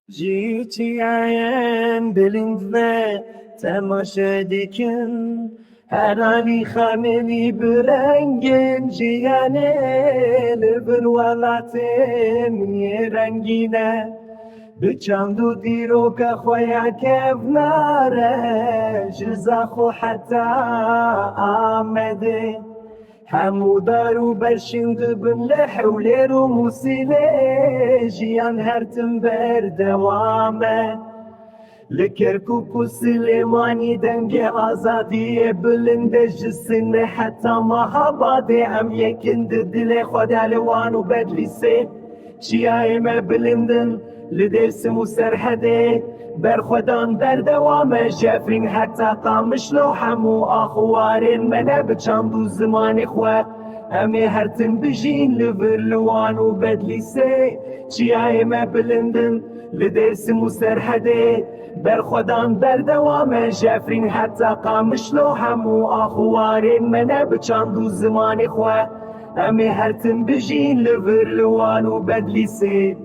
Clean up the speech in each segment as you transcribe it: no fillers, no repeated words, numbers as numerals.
جیتیایم بلند تماشا دیکن هرانی خانمی برنگین جیانه لبر ولاتم یه رنگینه بچند و دیرو که خویا کف ناره جزاخو حتی آمده همو دارو برشند بن لحولير وموسيلي جيان هرتم بردوامه لكركوك وسليماني دنج آزادي بلند جسن حتى ما هبادي ام يكند دلي خدا لوانو بدلي سي شياي ما بلندن لدرسم وسرحدي برخدان بردوامه جافرين حتى قامش لو حمو اخوارين منا بچاندو زمان خواه امي هرتن بجين لبرلوان وبدلي سي شياي ما بلندن لدرسم وسرحدي برخدان بردوامه جافرين حتى قامش لو حمو اخوارين منا بچاندو زمان خواه امي هرتن بجين لبرلوان وبدلي سي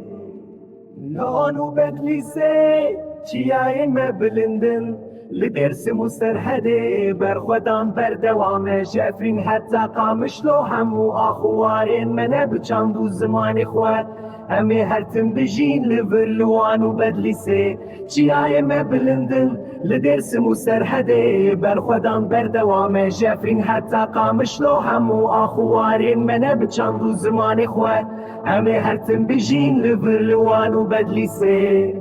لونو بدليسي چیای ما بلندن لدرس مسترحده برخدان بردوامه جافرین حتی قامش لو همو آخوارین منه بچاندو زمان خواه همه هرتن بجین لبرلوان و بدلیسه چیای ما بلندن لدرس مسترحده برخدان بردوامه جافرین حتی قامش لو همو آخوارین منه بچاندو زمان خواه همه هرتن بجین لبرلوان و بدلیسه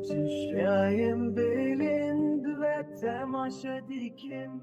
چشایم بلند و تماشا دیکن